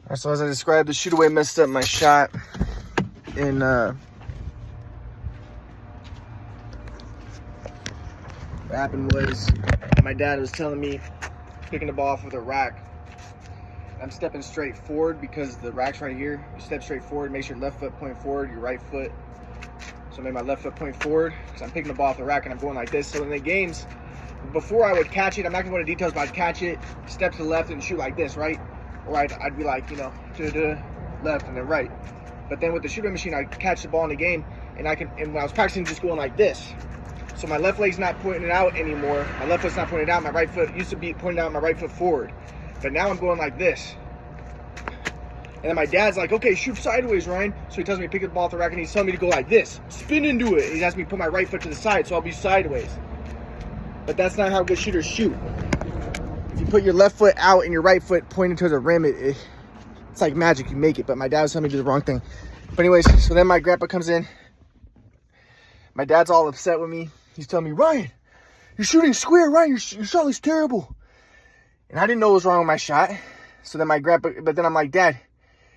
Alright, so as I described, the shoot away messed up my shot. And what happened was my dad was telling me, picking the ball off with a rack. I'm stepping straight forward because the rack's right here. You step straight forward, make your left foot point forward, your right foot. So I made my left foot point forward because I'm picking the ball off the rack and I'm going like this. So in the games, before I would catch it, I'm not gonna go into details, but I'd catch it, step to the left and shoot like this, right? Or I'd be like, you know, to the left and then right. But then with the shooting machine, I'd catch the ball in the game and when I was practicing, just going like this. So my left leg's not pointing it out anymore. My left foot's not pointing it out. My right foot used to be pointing out my right foot forward. But now I'm going like this. And then my dad's like, okay, shoot sideways, Ryan. So he tells me to pick up the ball off the rack and he's telling me to go like this. Spin into it. He's asking me to put my right foot to the side so I'll be sideways. But that's not how good shooters shoot. If you put your left foot out and your right foot pointing to the rim, it's like magic. You make it. But my dad was telling me to do the wrong thing. But anyways, so then my grandpa comes in. My dad's all upset with me. He's telling me, Ryan, you're shooting square, Ryan. Your shot looks terrible. And I didn't know what was wrong with my shot. So then but then I'm like, Dad.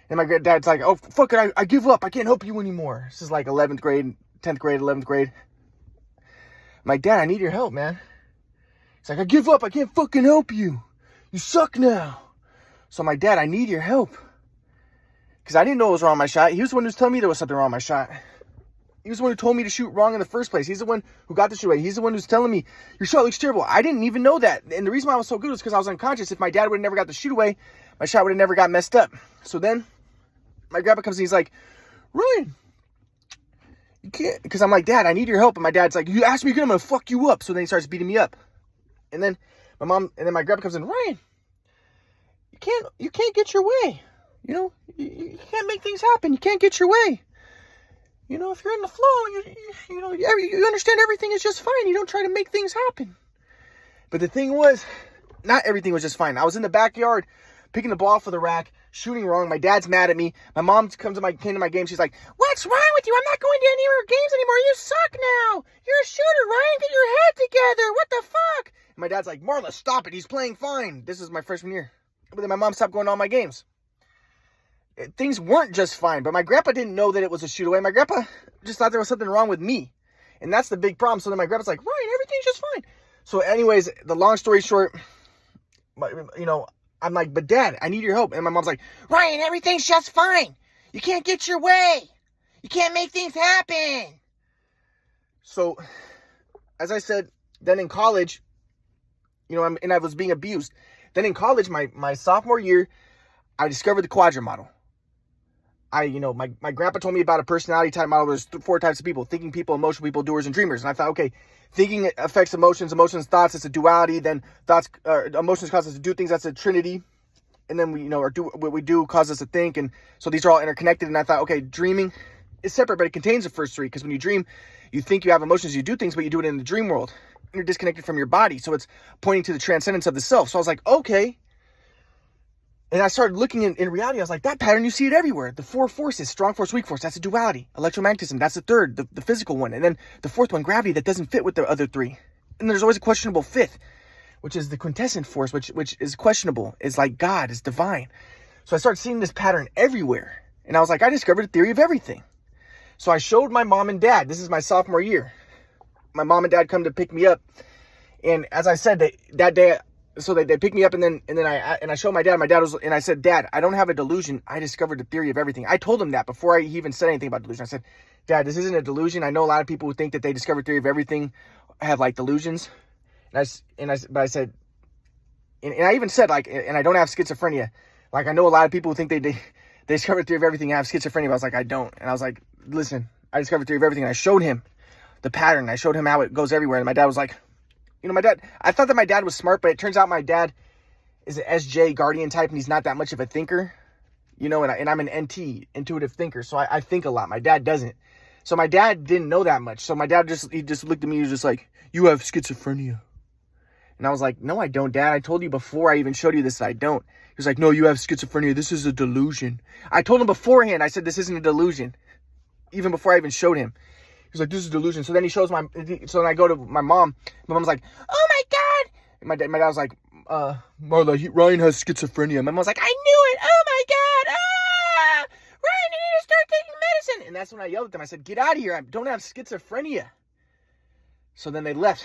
And my dad's like, oh, fuck it, I give up. I can't help you anymore. This is like 11th grade, 10th grade, 11th grade. I'm like, Dad, I need your help, man. He's like, I give up. I can't fucking help you. You suck now. So I'm like, Dad, I need your help. Because I didn't know what was wrong with my shot. He was the one who was telling me there was something wrong with my shot. He was the one who told me to shoot wrong in the first place. He's the one who got the shoot away. He's the one who's telling me, your shot looks terrible. I didn't even know that. And the reason why I was so good was because I was unconscious. If my dad would have never got the shoot away, my shot would have never got messed up. So then my grandpa comes in, he's like, Ryan, you can't, because I'm like, Dad, I need your help. And my dad's like, you asked me again, I'm going to fuck you up. So then he starts beating me up. And then my grandpa comes in, Ryan, you can't get your way. You know, you can't make things happen. You can't get your way. You know, if you're in the flow, you understand everything is just fine. You don't try to make things happen. But the thing was, not everything was just fine. I was in the backyard picking the ball off of the rack, shooting wrong. My dad's mad at me. My mom came to my game. She's like, what's wrong with you? I'm not going to any more games anymore. You suck now. You're a shooter, Ryan. Get your head together. What the fuck? And my dad's like, Marla, stop it. He's playing fine. This is my freshman year. But then my mom stopped going to all my games. Things weren't just fine, but my grandpa didn't know that it was a shoot away. My grandpa just thought there was something wrong with me. And that's the big problem. So then my grandpa's like, Ryan, everything's just fine. So anyways, the long story short, you know, I'm like, but Dad, I need your help. And my mom's like, Ryan, everything's just fine. You can't get your way. You can't make things happen. So, as I said, then in college, you know, I was being abused. Then in college, my sophomore year, I discovered the quadrant model. My grandpa told me about a personality type model. There's 4 types of people: thinking people, emotional people, doers, and dreamers. And I thought, okay, thinking affects emotions, thoughts, it's a duality. Then emotions cause us to do things, that's a trinity. And then what we do causes us to think. And so these are all interconnected. And I thought, okay, dreaming is separate, but it contains the first 3. Because when you dream, you think you have emotions, you do things, but you do it in the dream world. You're disconnected from your body. So it's pointing to the transcendence of the self. So I was like, okay. And I started looking in reality. I was like, that pattern, you see it everywhere. The 4 forces, strong force, weak force, that's a duality. Electromagnetism, that's the 3rd, the physical one. And then the 4th one, gravity, that doesn't fit with the other 3. And there's always a questionable 5th, which is the quintessent force, which is questionable. It's like God, is divine. So I started seeing this pattern everywhere. And I was like, I discovered a theory of everything. So I showed my mom and dad. This is my sophomore year. My mom and dad come to pick me up. And as I said, that day, so they picked me up, and then I showed my dad. My dad was, and I said, Dad, I don't have a delusion. I discovered the theory of everything. I told him that before I even said anything about delusion. I said, Dad, this isn't a delusion. I know a lot of people who think that they discovered theory of everything have like delusions. But I said, and I even said, like, and I don't have schizophrenia. Like, I know a lot of people who think they discovered theory of everything and have schizophrenia. But I was like, I don't. And I was like, listen, I discovered theory of everything. And I showed him the pattern. I showed him how it goes everywhere. And my dad was like, I thought that my dad was smart, but it turns out my dad is an SJ guardian type, and he's not that much of a thinker, and I'm an NT, intuitive thinker. So I think a lot. My dad doesn't. So my dad didn't know that much. So my dad just looked at me. He was just like, you have schizophrenia. And I was like, no, I don't, Dad. I told you before I even showed you this that I don't. He was like, no, you have schizophrenia. This is a delusion. I told him beforehand. I said, this isn't a delusion. Even before I even showed him. He was like, this is a delusion. So then he shows so then I go to my mom. My mom's like, oh my God. And my dad was like, Marla, Ryan has schizophrenia. My mom's like, I knew it. Oh my my God, Ryan, you need to start taking medicine. And that's when I yelled at them. I said, get out of here. I don't have schizophrenia. So then they left.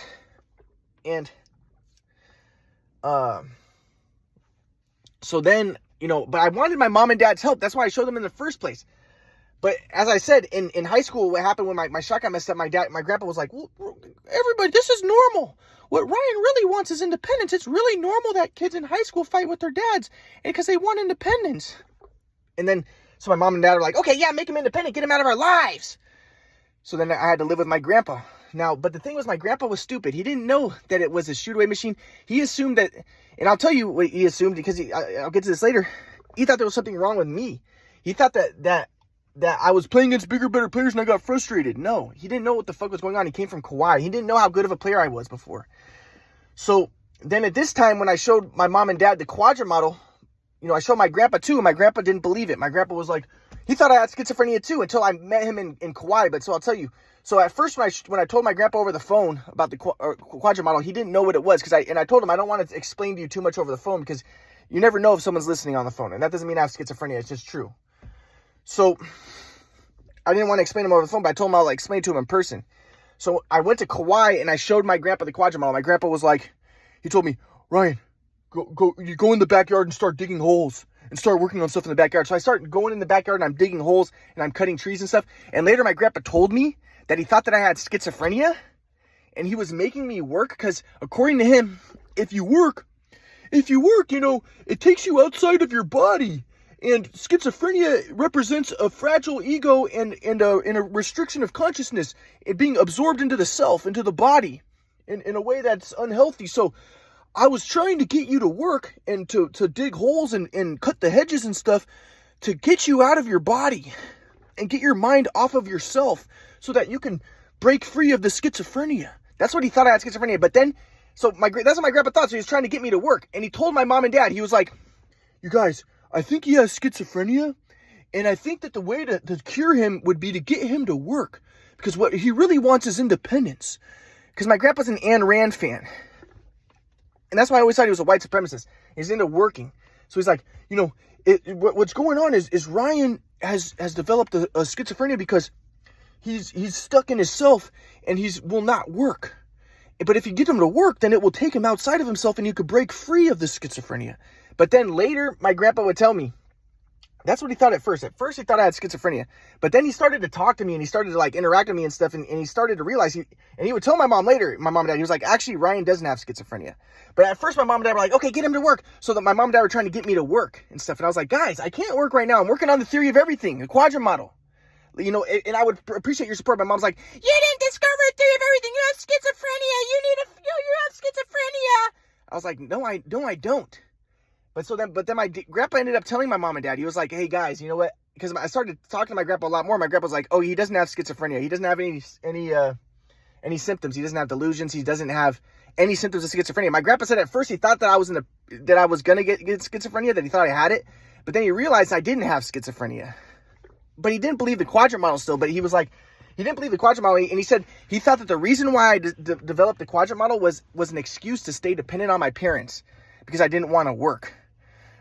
And so then, but I wanted my mom and dad's help. That's why I showed them in the first place. But as I said, in high school, what happened when my shot got messed up, my grandpa was like, well, everybody, this is normal. What Ryan really wants is independence. It's really normal that kids in high school fight with their dads because they want independence. And then, so my mom and dad are like, okay, yeah, make him independent. Get him out of our lives. So then I had to live with my grandpa. Now, but the thing was, my grandpa was stupid. He didn't know that it was a shoot-away machine. He assumed that, and I'll tell you what he assumed because I'll get to this later. He thought there was something wrong with me. He thought that I was playing against bigger, better players and I got frustrated. No, he didn't know what the fuck was going on. He came from Kauai. He didn't know how good of a player I was before. So then at this time, when I showed my mom and dad the Quadra model, I showed my grandpa too, and my grandpa didn't believe it. My grandpa was like, he thought I had schizophrenia too until I met him in Kauai. But so I'll tell you. So at first, when I told my grandpa over the phone about the Quadra model, he didn't know what it was I told him I don't want to explain to you too much over the phone because you never know if someone's listening on the phone, and that doesn't mean I have schizophrenia. It's just true. So I didn't want to explain him over the phone, but I told him I'll explain to him in person. So I went to Kauai and I showed my grandpa the Quadra model. My grandpa was like, he told me, Ryan, you go in the backyard and start digging holes and start working on stuff in the backyard. So I start going in the backyard and I'm digging holes and I'm cutting trees and stuff. And later my grandpa told me that he thought that I had schizophrenia and he was making me work because according to him, if you work, it takes you outside of your body. And schizophrenia represents a fragile ego and a restriction of consciousness, it being absorbed into the self, into the body, in a way that's unhealthy. So I was trying to get you to work and to dig holes and cut the hedges and stuff to get you out of your body and get your mind off of yourself so that you can break free of the schizophrenia. That's what he thought I had schizophrenia. But then, that's what my grandpa thought. So he was trying to get me to work. And he told my mom and dad, he was like, you guys, I think he has schizophrenia. And I think that the way to cure him would be to get him to work. Because what he really wants is independence. Because my grandpa's an Ayn Rand fan. And that's why I always thought he was a white supremacist. He's into working. So he's like, what's going on is Ryan has developed a schizophrenia because he's stuck in himself and will not work. But if you get him to work, then it will take him outside of himself and you could break free of the schizophrenia. But then later, my grandpa would tell me, that's what he thought at first. At first, he thought I had schizophrenia. But then he started to talk to me and he started to interact with me and stuff. And he started to realize he would tell my mom later, my mom and dad, he was like, actually, Ryan doesn't have schizophrenia. But at first, my mom and dad were like, okay, get him to work. So that my mom and dad were trying to get me to work and stuff. And I was like, guys, I can't work right now. I'm working on the theory of everything, the Quadra model. And I would appreciate your support. My mom's like, you didn't discover a theory of everything. You have schizophrenia. You have schizophrenia. I was like, no, I don't. But then my grandpa ended up telling my mom and dad, he was like, hey guys, you know what? Because I started talking to my grandpa a lot more. My grandpa was like, oh, he doesn't have schizophrenia. He doesn't have any symptoms. He doesn't have delusions. He doesn't have any symptoms of schizophrenia. My grandpa said at first he thought that I was gonna get schizophrenia, that he thought I had it. But then he realized I didn't have schizophrenia. But he didn't believe the Quadra model still. But he was like, he didn't believe the Quadra model. And he said he thought that the reason why I developed the Quadra model was an excuse to stay dependent on my parents because I didn't want to work.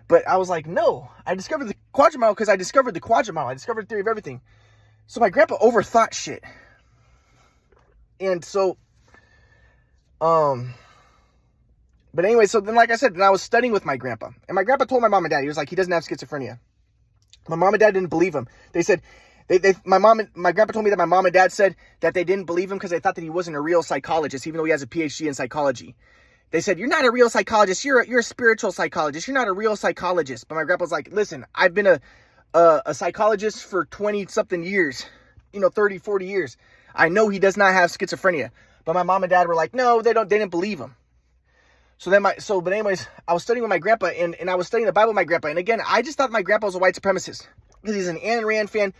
But I was like, no, I discovered the Quadra model because I discovered the Quadra model. I discovered the theory of everything. So my grandpa overthought shit. And so, but anyway, so then, like I said, then I was studying with my grandpa. And my grandpa told my mom and dad, he was like, he doesn't have schizophrenia. My mom and dad didn't believe him. They said, my grandpa told me that my mom and dad said that they didn't believe him because they thought that he wasn't a real psychologist, even though he has a PhD in psychology. They said, you're not a real psychologist. You're a spiritual psychologist. You're not a real psychologist. But my grandpa's like, listen, I've been a psychologist for 20 something years, 30, 40 years. I know he does not have schizophrenia. But my mom and dad were like, no, they didn't believe him. But anyways, I was studying with my grandpa and I was studying the Bible with my grandpa. And again, I just thought my grandpa was a white supremacist because he's an Ayn Rand fan.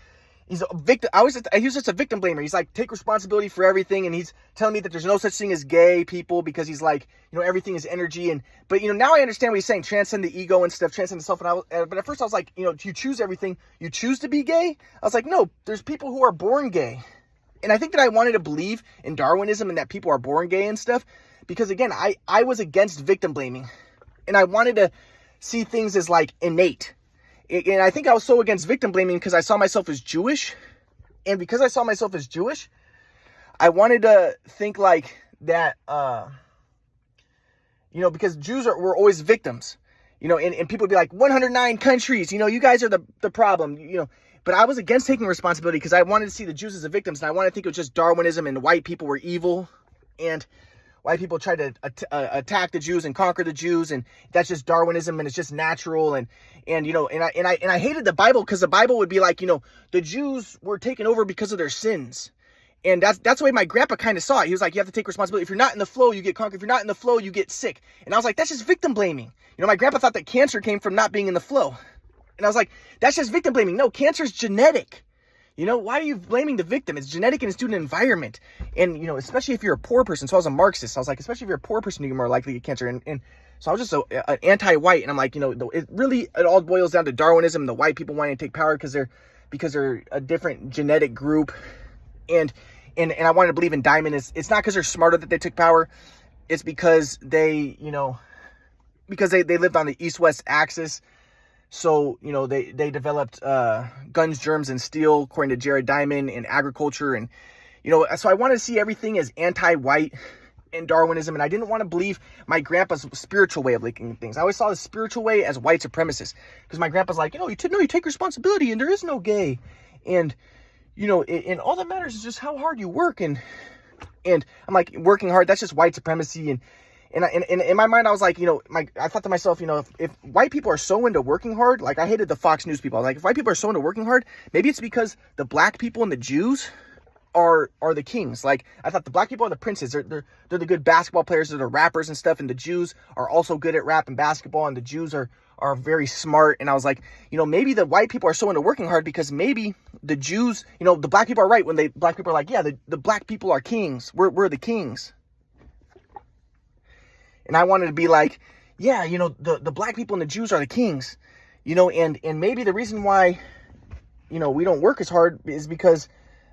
He's a victim. He was just a victim blamer. He's like, take responsibility for everything. And he's telling me that there's no such thing as gay people because he's like, everything is energy. But now I understand what he's saying. Transcend the ego and stuff, transcend the self. But at first I was like, you choose everything. You choose to be gay? I was like, no, there's people who are born gay. And I think that I wanted to believe in Darwinism and that people are born gay and stuff. Because again, I was against victim blaming. And I wanted to see things as like innate. and I think I was so against victim blaming because I saw myself as Jewish. And because I saw myself as Jewish, I wanted to think like that, because Jews were always victims, and people would be like, 109 countries, you guys are the problem, But I was against taking responsibility because I wanted to see the Jews as the victims, and I wanted to think it was just Darwinism and white people were evil, and white people tried to attack the Jews and conquer the Jews, and that's just Darwinism, and it's just natural, and I hated the Bible because the Bible would be like, the Jews were taken over because of their sins. And that's the way my grandpa kind of saw it. He was like, you have to take responsibility. If you're not in the flow, you get conquered. If you're not in the flow, you get sick. And I was like, that's just victim blaming. My grandpa thought that cancer came from not being in the flow. And I was like, that's just victim blaming. No, cancer is genetic. Why are you blaming the victim? It's genetic and it's due to environment. And, especially if you're a poor person. So I was a Marxist. I was like, especially if you're a poor person, you're more likely to get cancer. And so I was just so anti-white. And I'm like, it all boils down to Darwinism, the white people wanting to take power because they're a different genetic group. And I wanted to believe in Diamond. It's not because they're smarter that they took power. It's because they lived on the east-west axis. So, they developed guns, germs, and steel, according to Jared Diamond, and agriculture. And, so I wanted to see everything as anti-white and Darwinism. And I didn't want to believe my grandpa's spiritual way of looking at things. I always saw the spiritual way as white supremacist. Because my grandpa's like, you take responsibility and there is no gay. And, and all that matters is just how hard you work. And I'm like, working hard, that's just white supremacy. And in my mind, I was like, I thought to myself, if white people are so into working hard, like I hated the Fox News people. I was like, if white people are so into working hard, maybe it's because the black people and the Jews are the kings. Like I thought the black people are the princes. They're the good basketball players, they're the rappers and stuff. And the Jews are also good at rap and basketball. And the Jews are very smart. And I was like, maybe the white people are so into working hard because maybe the Jews, the black people are right when black people are like, yeah, the black people are kings. We're the kings. And I wanted to be like, yeah, the black people and the Jews are the kings, and maybe the reason why, we don't work as hard is because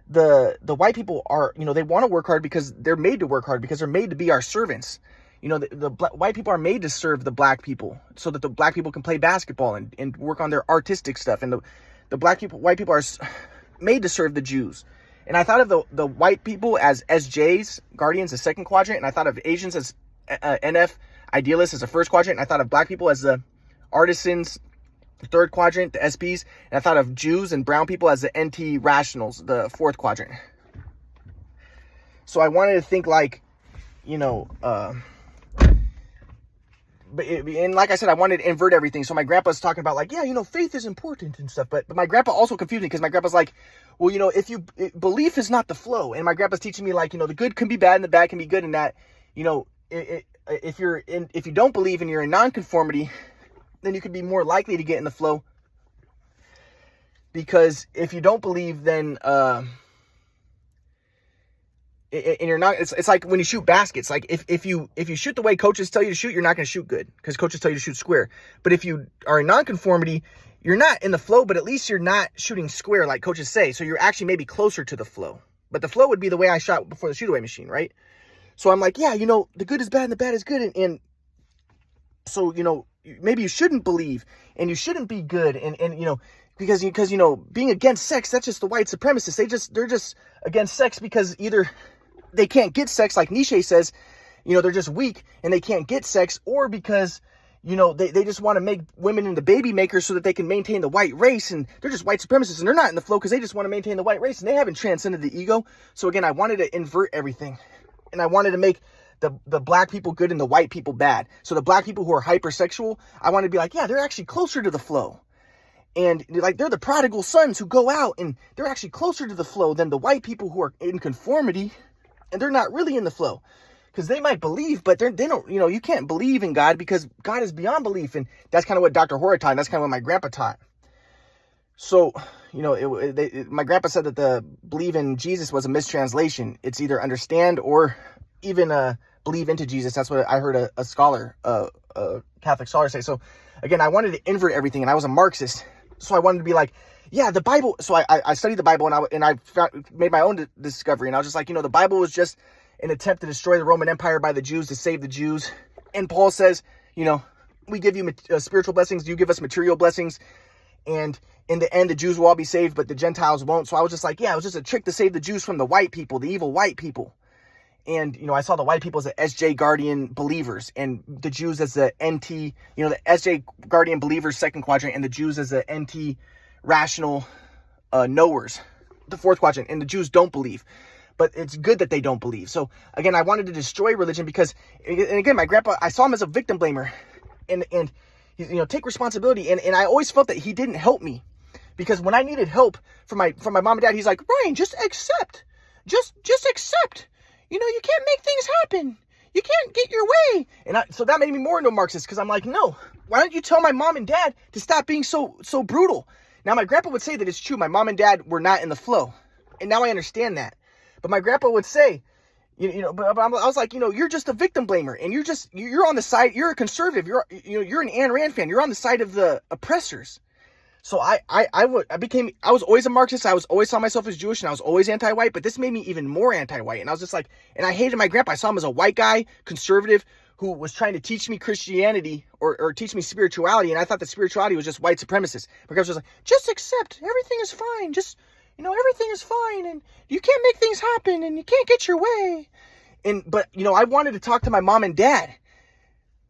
the white people are, they want to work hard because they're made to work hard, because they're made to be our servants. White people are made to serve the black people so that the black people can play basketball and work on their artistic stuff. And the white people are made to serve the Jews. And I thought of the white people as SJs, guardians, the second quadrant. And I thought of Asians as NF, idealists, as the first quadrant. And I thought of black people as the artisans, the third quadrant, the SPs. And I thought of Jews and brown people as the NT rationals, the fourth quadrant. So I wanted to think like, and like I said, I wanted to invert everything. So my grandpa's talking about like, yeah, faith is important and stuff. But my grandpa also confused me because my grandpa's like, well, belief is not the flow. And my grandpa's teaching me like, the good can be bad and the bad can be good. And that, if you don't believe and you're in nonconformity, then you could be more likely to get in the flow. Because if you don't believe, then and you're not, it's like when you shoot baskets. Like if you shoot the way coaches tell you to shoot, you're not going to shoot good because coaches tell you to shoot square. But if you are in nonconformity, you're not in the flow, but at least you're not shooting square like coaches say. So you're actually maybe closer to the flow. But the flow would be the way I shot before the shoot away machine, right? So I'm like, yeah, the good is bad and the bad is good. And so, maybe you shouldn't believe and you shouldn't be good. And because being against sex, that's just the white supremacists. They're just against sex because either they can't get sex, like Nietzsche says, they're just weak and they can't get sex, or because, they just want to make women into baby makers so that they can maintain the white race, and they're just white supremacists and they're not in the flow because they just want to maintain the white race and they haven't transcended the ego. So again, I wanted to invert everything. And I wanted to make the black people good and the white people bad. So the black people who are hypersexual, I wanted to be like, yeah, they're actually closer to the flow. And like, they're the prodigal sons who go out and they're actually closer to the flow than the white people who are in conformity and they're not really in the flow. Because they might believe, but they don't, you can't believe in God because God is beyond belief. And that's kind of what Dr. Hora taught. And that's kind of what my grandpa taught. So, my grandpa said that the believe in Jesus was a mistranslation. It's either understand or even believe into Jesus. That's what I heard a scholar, a Catholic scholar say. So again, I wanted to invert everything, and I was a Marxist. So I wanted to be like, yeah, the Bible. So I studied the Bible, and I made my own discovery. And I was just like, the Bible was just an attempt to destroy the Roman Empire by the Jews to save the Jews. And Paul says, we give you spiritual blessings. You give us material blessings. And in the end, the Jews will all be saved, but the Gentiles won't. So I was just like, yeah, it was just a trick to save the Jews from the white people, the evil white people. And, you know, I saw the white people as the SJ Guardian believers and the Jews as the NT, you know, the SJ Guardian believers, second quadrant, and the Jews as the NT rational knowers, the fourth quadrant. And the Jews don't believe. But it's good that they don't believe. So, again, I wanted to destroy religion because, and again, my grandpa, I saw him as a victim blamer. And you know, take responsibility. And I always felt that he didn't help me. Because when I needed help from my mom and dad, he's like, Ryan, just accept. Just accept. You know, you can't make things happen. You can't get your way. And so that made me more into a Marxist because I'm like, no, why don't you tell my mom and dad to stop being so brutal? Now, my grandpa would say that it's true. My mom and dad were not in the flow. And now I understand that. But my grandpa would say, you know, but I was like, you know, you're just a victim blamer. And you're on the side, you're a conservative. You're an Ayn Rand fan. You're on the side of the oppressors. So I was always a Marxist. I was always saw myself as Jewish and I was always anti-white, but this made me even more anti-white. And I was just like, and I hated my grandpa. I saw him as a white guy, conservative, who was trying to teach me Christianity or teach me spirituality. And I thought that spirituality was just white supremacist. My grandpa was like, just accept, everything is fine. Just, you know, everything is fine. And you can't make things happen and you can't get your way. But, you know, I wanted to talk to my mom and dad,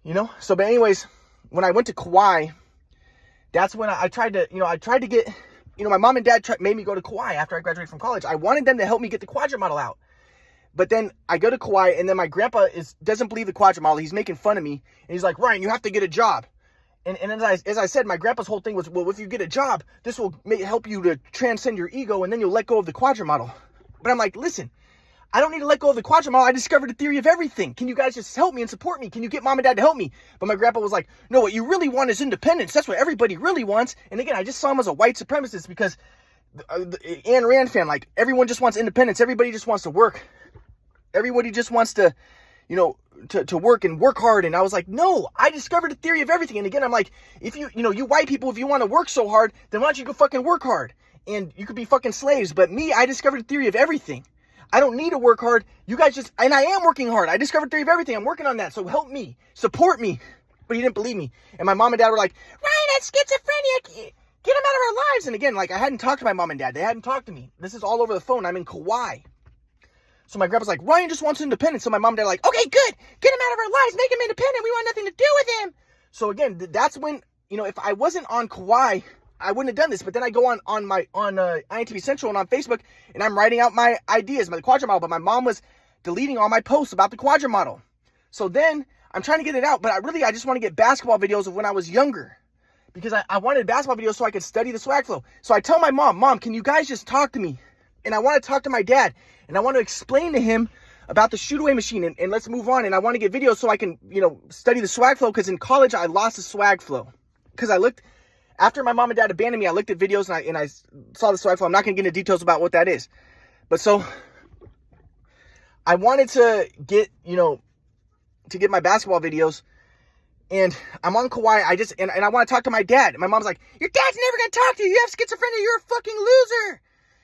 you know? So, but anyways, when I went to Kauai, that's when I tried to get, you know, my mom and dad made me go to Kauai after I graduated from college. I wanted them to help me get the quadrant model out. But then I go to Kauai and then my grandpa doesn't believe the quadrant model. He's making fun of me. And he's like, Ryan, you have to get a job. And as I said, my grandpa's whole thing was, well, if you get a job, this will help you to transcend your ego and then you'll let go of the quadrant model. But I'm like, listen, I don't need to let go of the quadrant model. I discovered the theory of everything. Can you guys just help me and support me? Can you get mom and dad to help me? But my grandpa was like, no, what you really want is independence. That's what everybody really wants. And again, I just saw him as a white supremacist because the Ayn Rand fan, like everyone just wants independence. Everybody just wants to work. Everybody just wants to, you know, to work and work hard. And I was like, no, I discovered the theory of everything. And again, I'm like, if you white people, if you want to work so hard, then why don't you go fucking work hard? And you could be fucking slaves. But me, I discovered the theory of everything. I don't need to work hard. You guys and I am working hard. I discovered the theory of everything. I'm working on that. So help me, support me. But he didn't believe me. And my mom and dad were like, Ryan, that's schizophrenia. Get him out of our lives. And again, like I hadn't talked to my mom and dad. They hadn't talked to me. This is all over the phone. I'm in Kauai. So my grandpa's like, Ryan just wants independence. So my mom and dad are like, okay, good. Get him out of our lives. Make him independent. We want nothing to do with him. So again, that's when, you know, if I wasn't on Kauai, I wouldn't have done this. But then I go on INTP Central and on Facebook and I'm writing out my ideas, my quadrant model. But my mom was deleting all my posts about the quadrant model. So then I'm trying to get it out. But I just want to get basketball videos of when I was younger. Because I wanted basketball videos so I could study the swag flow. So I tell my mom, can you guys just talk to me? And I want to talk to my dad. And I want to explain to him about the shoot away machine. And let's move on. And I want to get videos so I can, you know, study the swag flow. Because in college, I lost the swag flow. Because I looked, after my mom and dad abandoned me, I looked at videos and I saw the swag flow. I'm not going to get into details about what that is. But so, I wanted to get, you know, to get my basketball videos. And I'm on Kauai. And I want to talk to my dad. And my mom's like, your dad's never going to talk to you. You have schizophrenia. You're a fucking loser.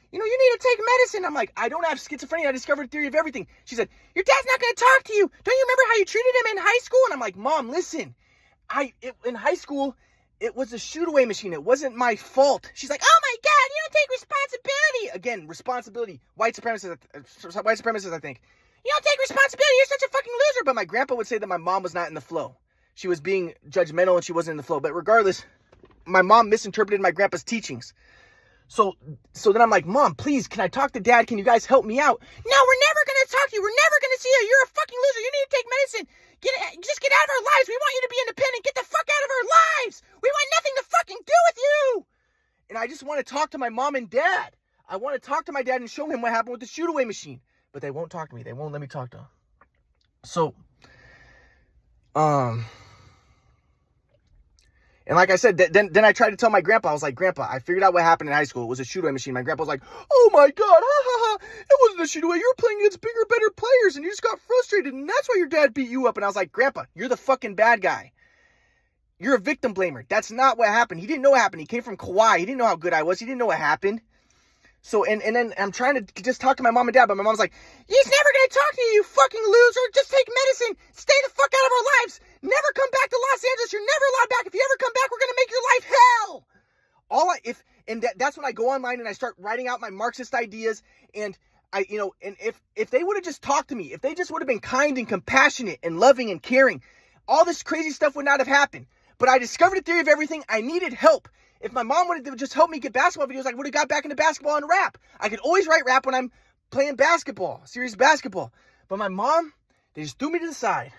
You know, you need to take medicine. I'm like, I don't have schizophrenia. I discovered the theory of everything. She said, your dad's not going to talk to you. Don't you remember how you treated him in high school? And I'm like, Mom, listen. In high school, it was a shoot away machine. It wasn't my fault. She's like, oh my God, you don't take responsibility. Again, responsibility. White supremacists, I think. You don't take responsibility. You're such a fucking loser. But my grandpa would say that my mom was not in the flow. She was being judgmental and she wasn't in the flow. But regardless, my mom misinterpreted my grandpa's teachings. So then I'm like, Mom, please, can I talk to Dad? Can you guys help me out? No, we're never going to talk to you. We're never going to see you. You're a fucking loser. You need to take medicine. Just get out of our lives. We want you to be independent. Get the fuck out of our lives. We want nothing to fucking do with you. And I just want to talk to my mom and dad. I want to talk to my dad and show him what happened with the shoot away machine. But they won't talk to me. They won't let me talk to him. So, and like I said, then I tried to tell my grandpa. I was like, Grandpa, I figured out what happened in high school. It was a shoot away machine. My grandpa was like, oh my God, ha ha ha. It wasn't a shoot away. You were playing against bigger, better players and you just got frustrated and that's why your dad beat you up. And I was like, Grandpa, you're the fucking bad guy. You're a victim blamer. That's not what happened. He didn't know what happened. He came from Kauai. He didn't know how good I was. He didn't know what happened. So, and then I'm trying to just talk to my mom and dad, but my mom's like, he's never going to talk to you, you fucking loser. Just take medicine. Stay the fuck out of our lives. Never come back to Los Angeles. You're never allowed back. If you ever come back, we're going to make your life hell. That's when I go online and I start writing out my Marxist ideas. And if they would have just talked to me, if they just would have been kind and compassionate and loving and caring, all this crazy stuff would not have happened. But I discovered a theory of everything. I needed help. If my mom would have just helped me get basketball videos, I would have got back into basketball and rap. I could always write rap when I'm playing basketball, serious basketball. But my mom, they just threw me to the side.